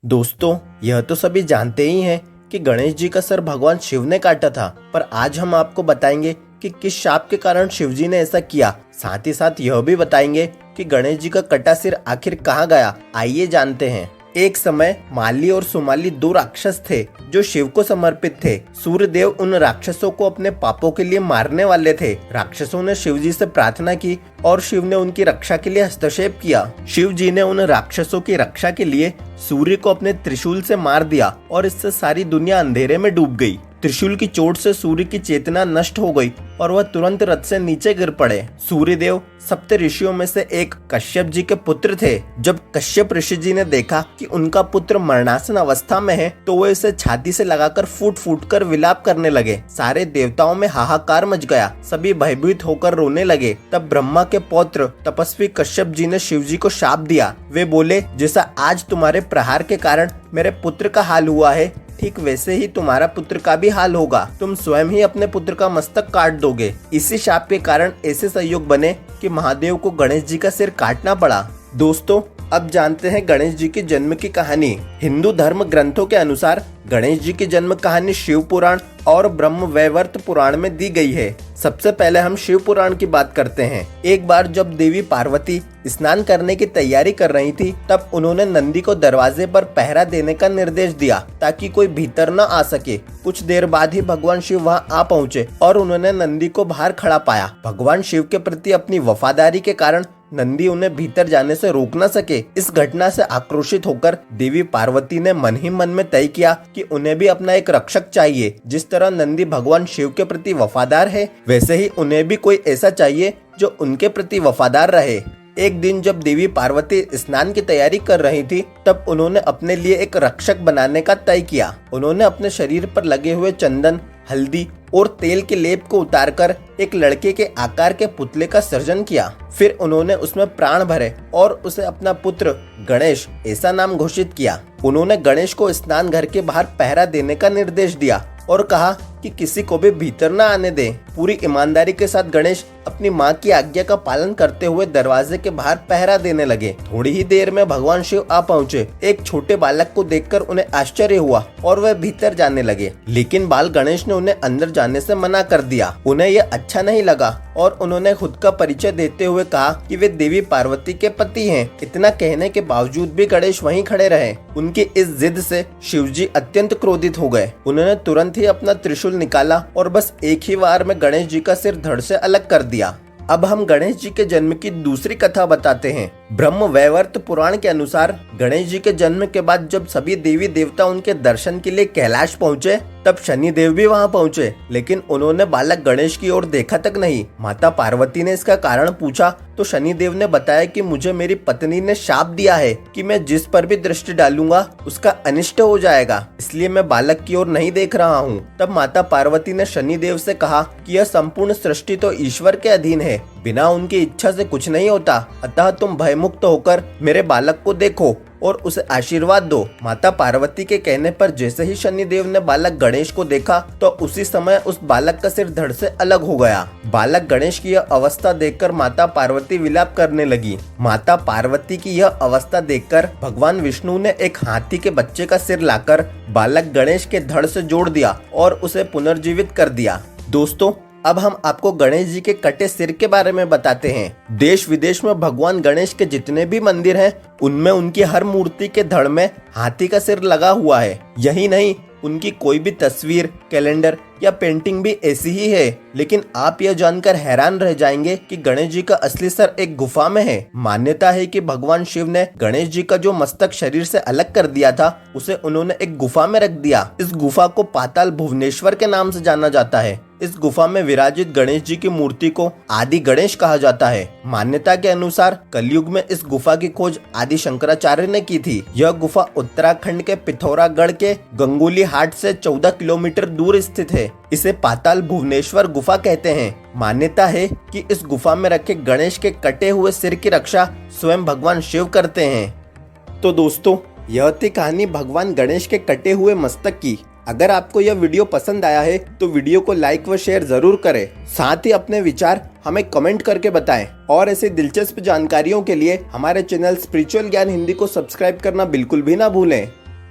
दोस्तों, यह तो सभी जानते ही हैं कि गणेश जी का सर भगवान शिव ने काटा था। पर आज हम आपको बताएंगे कि किस शाप के कारण शिव जी ने ऐसा किया। साथ ही साथ यह भी बताएंगे कि गणेश जी का कटा सिर आखिर कहाँ गया। आइए जानते हैं। एक समय माली और सुमाली दो राक्षस थे जो शिव को समर्पित थे। सूर्यदेव उन राक्षसों को अपने पापों के लिए मारने वाले थे। राक्षसों ने शिव जी से प्रार्थना की और शिव ने उनकी रक्षा के लिए हस्तक्षेप किया। शिव जी ने उन राक्षसों की रक्षा के लिए सूर्य को अपने त्रिशूल से मार दिया और इससे सारी दुनिया अंधेरे में डूब गई। त्रिशूल की चोट से सूर्य की चेतना नष्ट हो गई और वह तुरंत रथ से नीचे गिर पड़े। सूर्यदेव सप्त ऋषियों में से एक कश्यप जी के पुत्र थे। जब कश्यप ऋषि जी ने देखा कि उनका पुत्र मरणासन अवस्था में है तो वो इसे छाती से लगाकर फूट फूट कर विलाप करने लगे। सारे देवताओं में हाहाकार मच गया। सभी भयभीत होकर रोने लगे। तब ब्रह्मा के पौत्र तपस्वी कश्यप जी ने शिव जी को शाप दिया। वे बोले, जैसा आज तुम्हारे प्रहार के कारण मेरे पुत्र का हाल हुआ है, ठीक वैसे ही तुम्हारा पुत्र का भी हाल होगा। तुम स्वयं ही अपने पुत्र का मस्तक काट दोगे। इसी शाप के कारण ऐसे संयोग बने कि महादेव को गणेश जी का सिर काटना पड़ा। दोस्तों, अब जानते हैं गणेश जी के जन्म की कहानी। हिंदू धर्म ग्रंथों के अनुसार गणेश जी की जन्म कहानी शिव पुराण और ब्रह्म वैवर्त पुराण में दी गई है। सबसे पहले हम शिव पुराण की बात करते हैं। एक बार जब देवी पार्वती स्नान करने की तैयारी कर रही थी, तब उन्होंने नंदी को दरवाजे पर पहरा देने का निर्देश दिया ताकि कोई भीतर न आ सके। कुछ देर बाद ही भगवान शिव वहां आ पहुंचे और उन्होंने नंदी को बाहर खड़ा पाया। भगवान शिव के प्रति अपनी वफादारी के कारण नंदी उन्हें भीतर जाने से रोक न सके। इस घटना से आक्रोशित होकर देवी पार्वती ने मन ही मन में तय किया कि उन्हें भी अपना एक रक्षक चाहिए। जिस तरह नंदी भगवान शिव के प्रति वफादार है, वैसे ही उन्हें भी कोई ऐसा चाहिए जो उनके प्रति वफादार रहे। एक दिन जब देवी पार्वती स्नान की तैयारी कर रही थी, तब उन्होंने अपने लिए एक रक्षक बनाने का तय किया। उन्होंने अपने शरीर पर लगे हुए चंदन, हल्दी और तेल के लेप को उतारकर एक लड़के के आकार के पुतले का सृजन किया। फिर उन्होंने उसमें प्राण भरे और उसे अपना पुत्र गणेश ऐसा नाम घोषित किया। उन्होंने गणेश को स्नान घर के बाहर पहरा देने का निर्देश दिया और कहा कि किसी को भी भीतर न आने दें। पूरी ईमानदारी के साथ गणेश अपनी माँ की आज्ञा का पालन करते हुए दरवाजे के बाहर पहरा देने लगे। थोड़ी ही देर में भगवान शिव आ पहुँचे। एक छोटे बालक को देखकर उन्हें आश्चर्य हुआ और वह भीतर जाने लगे, लेकिन बाल गणेश ने उन्हें अंदर जाने से मना कर दिया। उन्हें यह अच्छा नहीं लगा और उन्होंने खुद का परिचय देते हुए कहा कि वे देवी पार्वती के पति हैं। इतना कहने के बावजूद भी गणेश वहीं खड़े रहे। उनकी इस जिद से शिव जी अत्यंत क्रोधित हो गए। उन्होंने तुरंत ही अपना त्रिशूल निकाला और बस एक ही वार में गणेश जी का सिर धड़ से अलग कर दिया। अब हम गणेश जी के जन्म की दूसरी कथा बताते हैं। ब्रह्म वैवर्त पुराण के अनुसार गणेश जी के जन्म के बाद जब सभी देवी देवता उनके दर्शन के लिए कैलाश पहुँचे, तब शनि देव भी वहां पहुंचे, लेकिन उन्होंने बालक गणेश की ओर देखा तक नहीं। माता पार्वती ने इसका कारण पूछा तो शनि देव ने बताया कि मुझे मेरी पत्नी ने शाप दिया है कि मैं जिस पर भी दृष्टि डालूंगा उसका अनिष्ट हो जाएगा, इसलिए मैं बालक की ओर नहीं देख रहा हूँ। तब माता पार्वती ने शनि देव से कहा कि यह संपूर्ण सृष्टि तो ईश्वर के अधीन है, बिना उनकी इच्छा से कुछ नहीं होता, अतः तुम भयमुक्त होकर मेरे बालक को देखो और उसे आशीर्वाद दो। माता पार्वती के कहने पर जैसे ही शनिदेव ने बालक गणेश को देखा तो उसी समय उस बालक का सिर धड़ से अलग हो गया। बालक गणेश की यह अवस्था देखकर माता पार्वती विलाप करने लगी। माता पार्वती की यह अवस्था देखकर भगवान विष्णु ने एक हाथी के बच्चे का सिर लाकर बालक गणेश के धड़ से जोड़ दिया और उसे पुनर्जीवित कर दिया। दोस्तों, अब हम आपको गणेश जी के कटे सिर के बारे में बताते हैं। देश विदेश में भगवान गणेश के जितने भी मंदिर हैं, उनमें उनकी हर मूर्ति के धड़ में हाथी का सिर लगा हुआ है। यही नहीं, उनकी कोई भी तस्वीर, कैलेंडर या पेंटिंग भी ऐसी ही है। लेकिन आप यह जानकर हैरान रह जाएंगे कि गणेश जी का असली सर एक गुफा में है। मान्यता है कि भगवान शिव ने गणेश जी का जो मस्तक शरीर से अलग कर दिया था, उसे उन्होंने एक गुफा में रख दिया। इस गुफा को पाताल भुवनेश्वर के नाम से जाना जाता है। इस गुफा में विराजित गणेश जी की मूर्ति को आदि गणेश कहा जाता है। मान्यता के अनुसार कलयुग में इस गुफा की खोज आदि शंकराचार्य ने की थी। यह गुफा उत्तराखंड के पिथौरागढ़ के गंगोली हाट से 14 किलोमीटर दूर स्थित है। इसे पाताल भुवनेश्वर गुफा कहते हैं। मान्यता है कि इस गुफा में रखे गणेश के कटे हुए सिर की रक्षा स्वयं भगवान शिव करते हैं। तो दोस्तों, यह थी कहानी भगवान गणेश के कटे हुए मस्तक की। अगर आपको यह वीडियो पसंद आया है तो वीडियो को लाइक व शेयर जरूर करें। साथ ही अपने विचार हमें कमेंट करके बताएं और ऐसी दिलचस्प जानकारियों के लिए हमारे चैनल स्पिरिचुअल ज्ञान हिंदी को सब्सक्राइब करना बिल्कुल भी ना भूलें।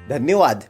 धन्यवाद।